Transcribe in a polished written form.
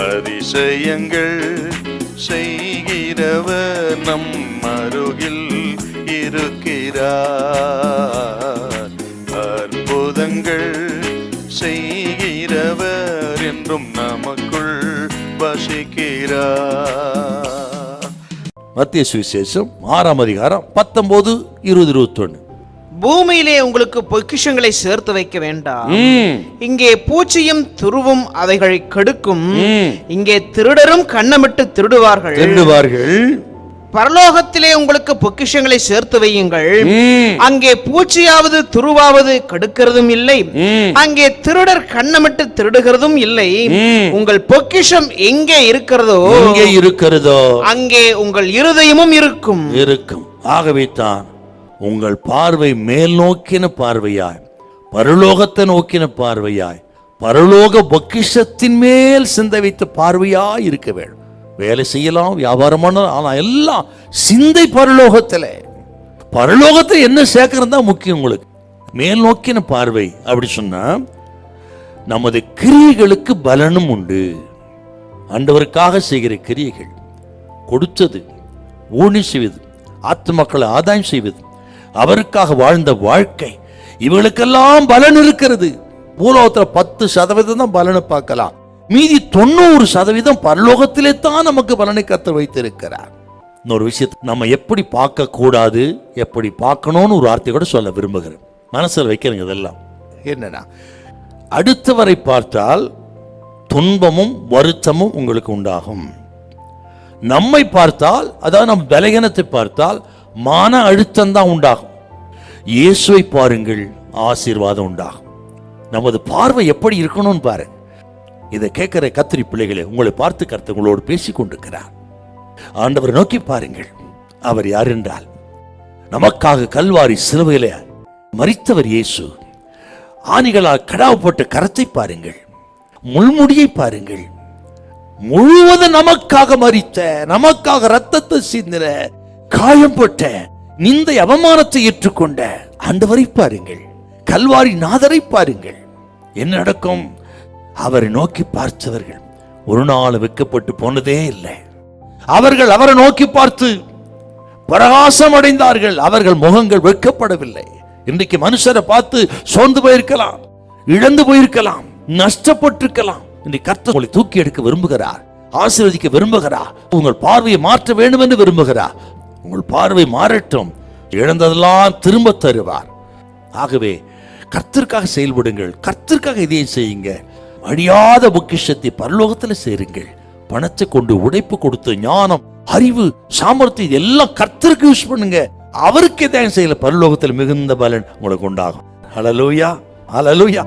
அதிசயங்கள் செய்கிறவர் நம் அருகில் இருக்கிறார். அற்புதங்கள் செய்கிறவர் என்றும் நமக்குள் வசிக்கிறார். மத்திய சுவிசேஷம் 6ஆம் அதிகாரம் 19, 20, 21. பூமியிலே உங்களுக்கு பொக்கிஷங்களை சேர்த்து வைக்க வேண்டாம், இங்கே பூச்சியும் துருவும் அவைகளை கெடுக்கும், இங்கே திருடரும் கண்ணமிட்டு திருடுவார்கள். பரலோகத்திலே உங்களுக்கு பொக்கிஷங்களை சேர்த்து வையுங்கள், அங்கே பூச்சியாவது துருவாவது கெடுக்கிறதும் இல்லை, அங்கே திருடர் கண்ணமிட்டு திருடுகிறதும் இல்லை. உங்கள் பொக்கிஷம் எங்கே இருக்கிறதோ அங்கே உங்கள் இருதயமும் இருக்கும். ஆகவே தான் உங்கள் பார்வை மேல் நோக்கின பார்வையாய், பரலோகத்தை நோக்கின பார்வையாய், பரலோக பொக்கிஷத்தின் மேல் சிந்தை வைத்த பார்வையாய் இருக்க வேண்டும். வேலை செய்யலாம், வியாபாரம் பண்ணலாம், ஆனா எல்லாம் சிந்தை பரலோகத்தை என்ன சேர்க்கறது தான் முக்கியம். உங்களுக்கு மேல் நோக்கின பார்வை அப்படி சொன்னா நமது கிரியைகளுக்கு பலனும் உண்டு. ஆண்டவருக்காக செய்கிற கிரியைகள், கொடுத்தது, ஊழியம் செய்வது, ஆத்துமக்களை ஆதாயம் செய்வது, அவருக்காக வாழ்ந்த வாழ்க்கை, இவர்களுக்கெல்லாம் பலன் இருக்கிறது. பூலோகத்தில் 10% தான் பலனை பார்க்கலாம், மீதி 90% பரலோகத்திலே தான் நமக்கு பலனை கர்த்தர் வைத்திருக்கிறார். இன்னொரு விஷயத்தை நம்ம எப்படி பார்க்க கூடாது, எப்படி பார்க்கணும்னு ஒரு வார்த்தை கூட சொல்ல விரும்புகிறேன். மனசில் வைக்கிறேங்க. இதெல்லாம் என்னன்னா, அடுத்தவரை பார்த்தால் துன்பமும் வருத்தமும் உங்களுக்கு உண்டாகும். நம்மை பார்த்தால், அதாவது நம் பலகீனத்தை பார்த்தால் மான அழுத்தம் தான் உண்டாகும். இயேசுவை பாருங்கள், ஆசீர்வாதம் உண்டாகும். நமது பார்வை எப்படி இருக்கணும்னு பாருங்க. இதை கேட்கிற கத்திரி பிள்ளைகளே, உங்களை பார்த்து கர்த்தர் உங்களோடு பேசிக் கொண்டிருக்கிறார். ஆண்டவர் நோக்கி பாருங்கள். அவர் யார் என்றால், நமக்காக கல்வாரி சிலுவையிலே மரித்தவர் இயேசு. ஆணிகளால் கடாவப்பட்ட கரத்தை பாருங்கள், முள்முடியை பாருங்கள். முழுவதும் நமக்காக மரித்த, நமக்காக ரத்தத்தை சிந்தின, காயம்பட்ட, நிந்தை அவமானத்தை ஏற்றுக்கொண்ட ஆண்டவரை பாருங்கள். கல்வாரி நாதரை பாருங்கள். என்ன நடக்கும்? அவரை நோக்கி பார்த்தவர்கள் ஒரு நாள் வெட்கப்பட்டு போனதே இல்லை. அவர்கள் அவரை நோக்கி பார்த்து பிரகாசம் அடைந்தார்கள். அவர்கள் முகங்கள் வெட்கப்படவில்லை. இன்றைக்கு மனுஷரை பார்த்து சோர்ந்து போயிருக்கலாம், இழந்து போயிருக்கலாம், நஷ்டப்பட்டிருக்கலாம். இன்றைக்கு கர்த்தர் உங்களை தூக்கி எடுக்க விரும்புகிறார், ஆசீர்வதிக்க விரும்புகிறார், உங்கள் பார்வையை மாற்ற வேண்டும் என்று விரும்புகிறார். உங்கள் பார்வை மாறட்டும், இழந்ததெல்லாம் திரும்ப தருவார். ஆகவே கர்த்தருக்காக செயல்படுங்கள், கர்த்தருக்காக இதையும் செய்யுங்க. அழியாத பொக்கிஷத்தை பரலோகத்தில் சேருங்கள். பணத்தை கொண்டு, உழைப்பு கொடுத்து, ஞானம், அறிவு, சாமர்த்தியம் எல்லாம் கர்த்தருக்கு யூஸ் பண்ணுங்க. அவருக்கு எதையும் செய்யல, பரலோகத்தில் மிகுந்த பலன் உங்களுக்கு உண்டாகும். ஹல்லேலூயா, ஹல்லேலூயா.